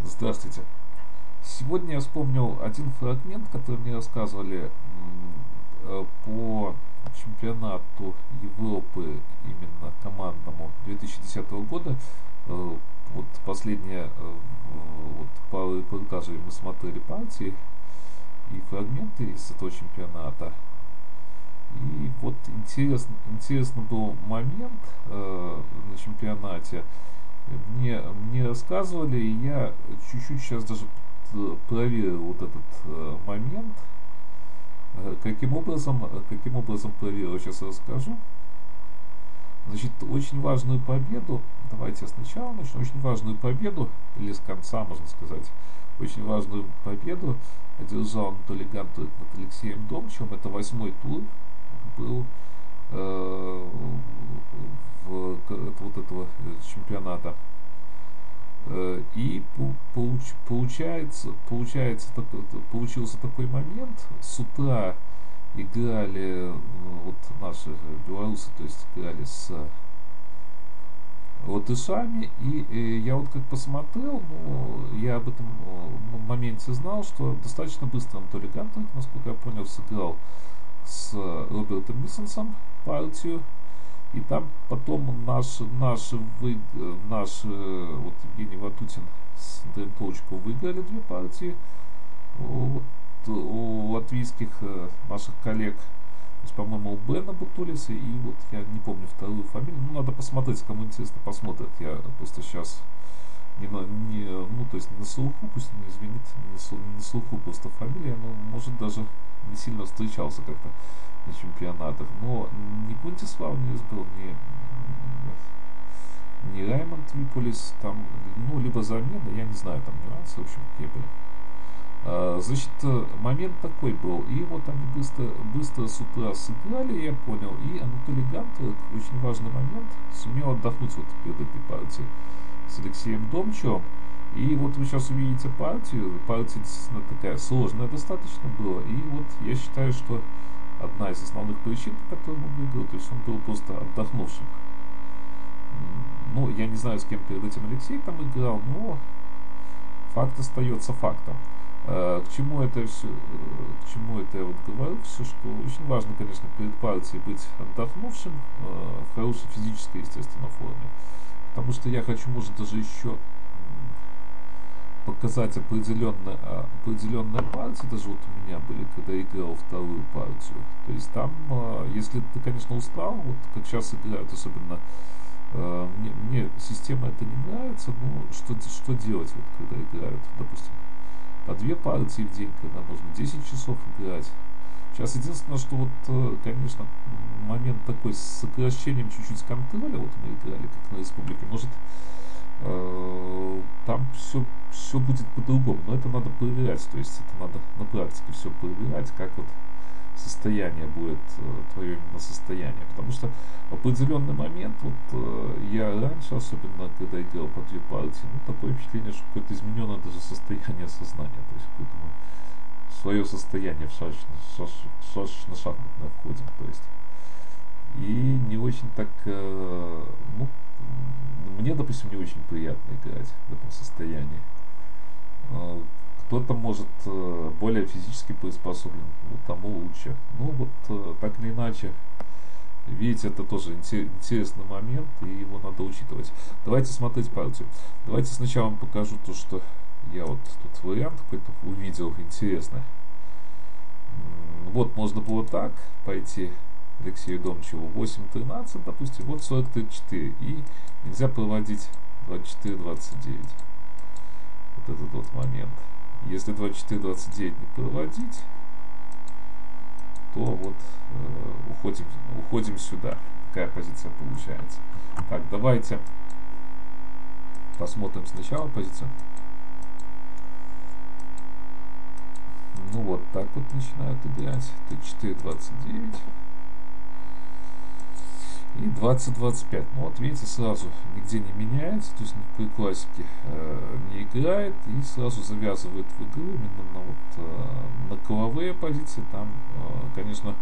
Здравствуйте. Сегодня я вспомнил один фрагмент, который мне рассказывали по чемпионату Европы именно командному 2010 года. Вот последние вот пару репортажей мы смотрели партии и фрагменты из этого чемпионата. И вот интересный был момент на чемпионате. Мне рассказывали, и я чуть-чуть сейчас даже проверил вот этот момент. Каким образом проверил, сейчас расскажу. Значит, очень важную победу, давайте я сначала начну, очень важную победу, или с конца, можно сказать, очень важную победу одержал Анатолий Гантовик над Алексеем Домчевым. Это 8-й тур был вот этого чемпионата. И получился такой момент. С утра играли вот наши белорусы, то есть играли с латышами, и я вот как посмотрел, я об этом моменте знал, что достаточно быстро Анатолий Гантовик, насколько я понял, сыграл с Робертом Миссенсом партию. И там потом наши вот Евгений Ватутин с Андреем Толчковым выиграли 2 партии у латвийских наших коллег. То есть, по-моему, у Бена Бутулиса и вот я не помню вторую фамилию. Надо посмотреть, кому интересно, посмотрит. Я просто сейчас то есть не на слуху, пусть не извинит, не на слуху просто фамилия, но может даже не сильно встречался как-то на чемпионатах. Но ни Гунтислав не был, ни Раймонд Виполис, там, либо замена, я не знаю, там нюансы, в общем, какие были. Значит, момент такой был, и вот они быстро с утра сыграли, я понял, и Анатолий Гантовик, очень важный момент, сумел отдохнуть вот перед этой партией с Алексеем Домчевым. И вот вы сейчас увидите партия действительно такая сложная достаточно была, и вот я считаю, что одна из основных причин, по которой он выиграл, то есть он был просто отдохнувшим. Я не знаю, с кем перед этим Алексей там играл, но факт остается фактом. К чему это я вот говорю, все, что очень важно, конечно, перед партией быть отдохнувшим, в хорошей физической, естественно, форме. Потому что я хочу, может, даже еще показать определенные партии, даже вот у меня были, когда я играл вторую партию. То есть там, если ты, конечно, устал, вот как сейчас играют, особенно мне система это не нравится, но что делать, вот когда играют, допустим, по 2 партии в день, когда нужно 10 часов играть. Сейчас единственное, что вот, конечно, момент такой с сокращением чуть-чуть контроля, вот мы играли как на республике, может, там все будет по-другому, но это надо проверять, то есть это надо на практике все проверять, как вот состояние будет, твое именно состояние, потому что в определенный момент, вот я раньше, особенно когда играл по 2 партии, такое впечатление, что какое-то измененное даже состояние сознания, то есть какое-то свое состояние в шашечно-шахматное входим, то есть, и не очень так, мне, допустим, не очень приятно играть в этом состоянии. Кто-то может более физически приспособлен, тому лучше. Так или иначе, видите, это тоже интересный момент, и его надо учитывать. Давайте смотреть партию. Давайте сначала вам покажу то, что я вот тут вариант какой-то увидел интересный. Вот можно было так пойти Алексею Домчеву 8-13, допустим, вот 40-34, и нельзя проводить 24-29. Вот этот вот момент. Если 24-29 не проводить, то вот уходим сюда. Такая позиция получается. Так, давайте посмотрим сначала позицию. Вот так вот начинают играть. Т4-29. И 20-25. Вот видите, сразу нигде не меняется, то есть никакой классики не играет и сразу завязывает в игру именно на коловые позиции. Там, конечно,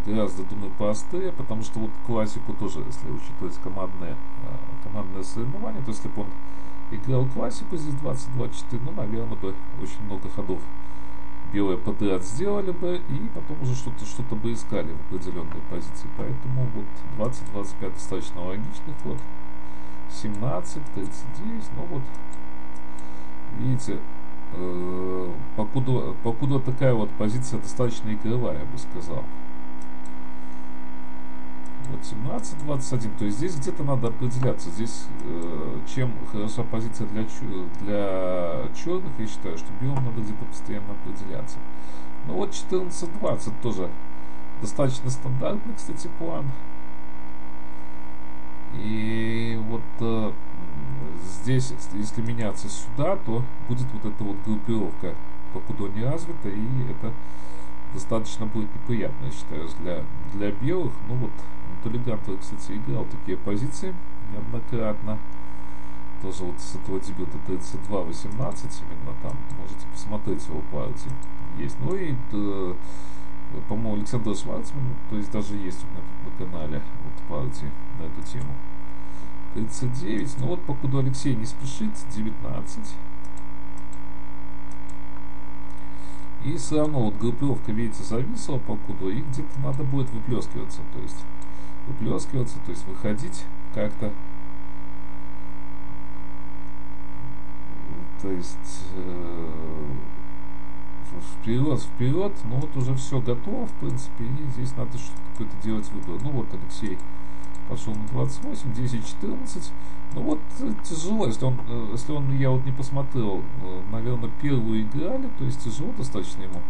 гораздо, думаю, поострее, потому что вот классику тоже, если учитывать командные соревнования, то если бы он играл классику, здесь 20-24, ну, наверное, бы очень много ходов белые подряд сделали бы, и потом уже что-то бы искали в определенной позиции. Поэтому вот 20-25 достаточно логичный ход. 17, 39, ну вот, видите, покуда такая вот позиция достаточно игровая, я бы сказал. Вот 17-21, то есть здесь где-то надо определяться. Здесь чем хороша позиция для черных, я считаю, что белым надо где-то постоянно определяться. Ну вот 14-20 тоже достаточно стандартный, кстати, план. И вот здесь, если меняться сюда, то будет вот эта вот группировка покуда не развита, и это достаточно будет неприятно, я считаю, для белых. Ну вот Толигантов, кстати, играл такие позиции неоднократно. Тоже вот с этого дебюта 32-18 именно там. Можете посмотреть его партии. Есть. Ну и, по-моему, Александр Шварцман, то есть даже есть у меня тут на канале вот партии на эту тему. 39. Ну вот покуда Алексей не спешит, 19. И все равно вот группировка, видите, зависла покуда, и где-то надо будет выплескиваться, то есть выходить как-то, то есть вперед, но вот уже все готово, в принципе, и здесь надо что-то какое-то делать выбор. Ну вот Алексей пошел на 28, 10-14. Ну вот тяжело, если он, я вот не посмотрел, наверное, первую играли, то есть тяжело достаточно ему.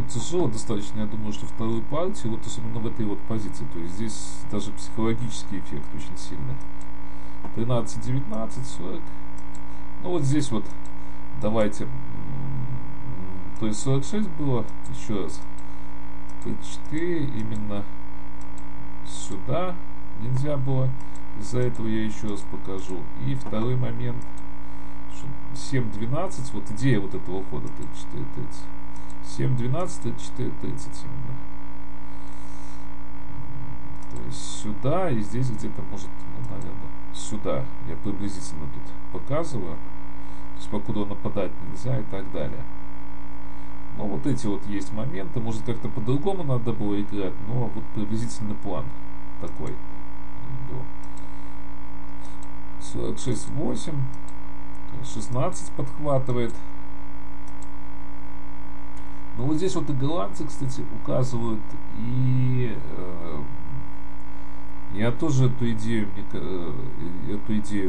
Тяжело достаточно, я думаю, что вторую партию, вот особенно в этой вот позиции, то есть здесь даже психологический эффект очень сильный. 13-19, 40. Ну вот здесь вот давайте, то есть 46 было, еще раз, 34 именно сюда нельзя было, из-за этого я еще раз покажу. И второй момент, 7-12, вот идея вот этого хода 34-30. 7-12, 34-30 именно. То есть сюда и здесь где-то может, ну, наверное, сюда. Я приблизительно тут показываю. То есть покуда нападать нельзя и так далее. Но вот эти вот есть моменты. Может как-то по-другому надо было играть, но вот приблизительный план такой был. 46-8. 16 подхватывает. Ну вот здесь вот и голландцы, кстати, указывают, и я тоже эту идею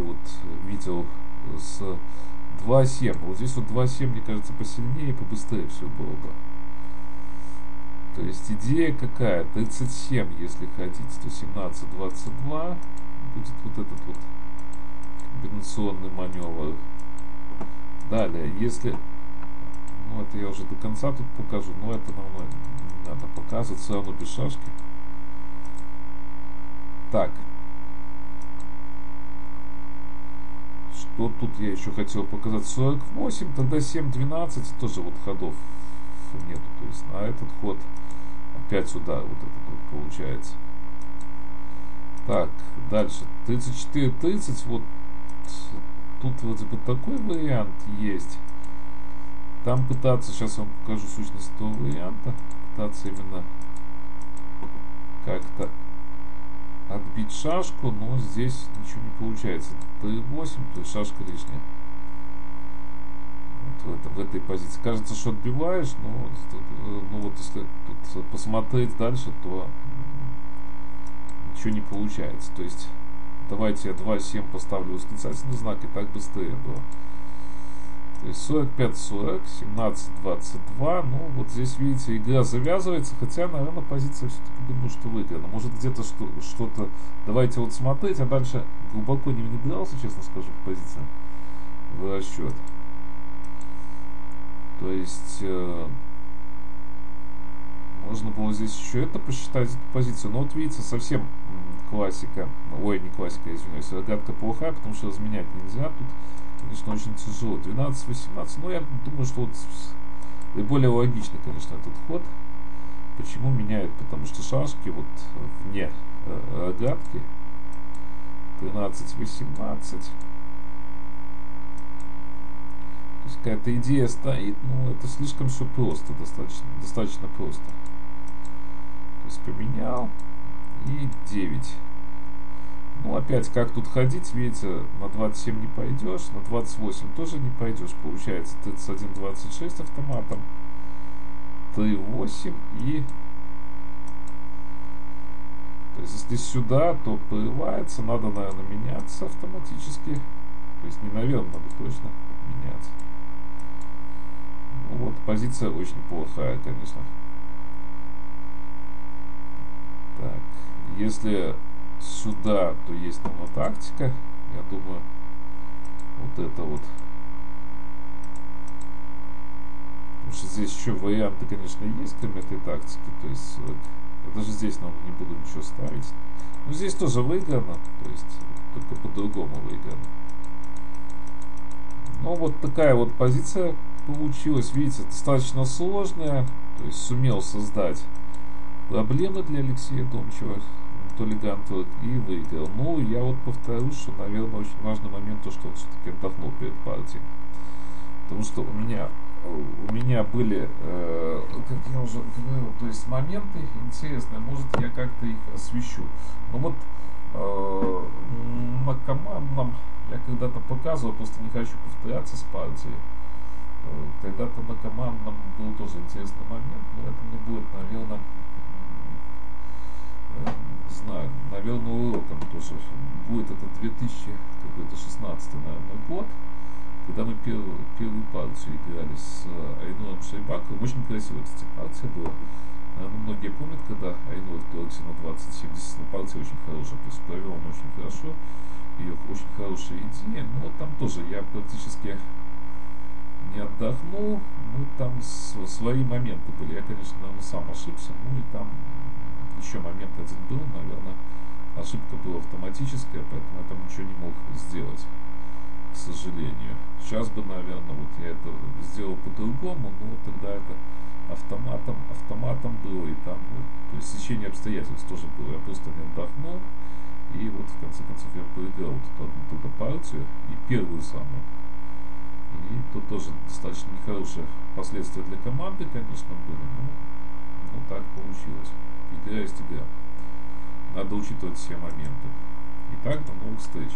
вот видел с 2.7. Вот здесь вот 2.7, мне кажется, посильнее и побыстрее все было бы. То есть идея какая? 37, если ходить, то 17-22 будет вот этот вот комбинационный маневр. Далее, если... Ну, это я уже до конца тут покажу, но это равно не надо показывать, все равно без шашки. Так. Что тут я еще хотел показать? 48, тогда 7-12, тоже вот ходов нету. То есть на этот ход опять сюда вот этот вот получается. Так, дальше. 34-30, вот тут вроде бы такой вариант есть. Там пытаться, сейчас я вам покажу сущность этого варианта, пытаться именно как-то отбить шашку, но здесь ничего не получается. 3-8, то есть шашка лишняя. Вот в этой позиции. Кажется, что отбиваешь, но ну вот если тут посмотреть дальше, то ничего не получается. То есть давайте я 2-7 поставлю восклицательный знак, и так быстрее было. То есть 45-40, 17-22, ну вот здесь, видите, игра завязывается, хотя, наверное, позиция все-таки думаю, что выиграна. Может где-то что-то, давайте вот смотреть, а дальше глубоко не внедрялся, честно скажу, в позицию, в расчет. То есть можно было здесь еще это посчитать, эту позицию, но вот видите, совсем классика, ой, не классика, извиняюсь, рогатка плохая, потому что разменять нельзя тут. Конечно, очень тяжело. 12-18. Но я думаю, что вот более логичный, конечно, этот ход. Почему меняют? Потому что шашки вот вне рогатки. 13-18. То есть какая-то идея стоит, но это слишком все просто, достаточно просто. То есть поменял и 9. Ну, опять, как тут ходить, видите, на 27 не пойдешь, на 28 тоже не пойдешь. Получается 31-26 автоматом, 3-8 и... То есть, если сюда, то прерывается, надо, наверное, меняться автоматически. То есть, не наверное, надо точно меняться. Ну, вот, позиция очень плохая, конечно. Так, если сюда, то есть там тактика. Я думаю, вот это вот. Потому что здесь еще варианты, конечно, есть, кроме этой тактики. То есть, я даже здесь, наверное, не буду ничего ставить. Но здесь тоже выиграно. То есть, только по-другому выиграно. Ну, вот такая вот позиция получилась. Видите, достаточно сложная. То есть, сумел создать проблемы для Алексея Домчева, Толигантова, и выиграл. Ну, я вот повторюсь, что, наверное, очень важный момент, то, что он все-таки отдохнул перед партией. Потому что у меня были, как я уже говорил, то есть моменты интересные, может, я как-то их освещу. Но вот на командном я когда-то показывал, просто не хочу повторяться с партией. Когда-то на командном был тоже интересный момент, но это не будет, наверное, не знаю, наверное, уроком тоже. Будет это 2016, наверное, год, когда мы первую партию играли с Айнуром Шайбаковым. Очень красивая, кстати, партия была. Наверное, многие помнят, когда Айнур вторгся на 20-70, но партия очень хорошая, то есть провел он очень хорошо, и очень хорошая идея. Но вот там тоже я практически не отдохнул, ну там свои моменты были. Я, конечно, наверное, сам ошибся, ну и там еще момент один был, наверное, ошибка была автоматическая, поэтому я там ничего не мог сделать, к сожалению. Сейчас бы, наверное, вот я это сделал по-другому, но тогда это автоматом было, и там, ну, то есть сечение обстоятельств тоже было, я просто не отдохнул, и вот в конце концов я проиграл вот эту партию, и первую самую. И тут тоже достаточно нехорошие последствия для команды, конечно, были, но так получилось. Игра есть игра. Надо учитывать все моменты. Итак, до новых встреч.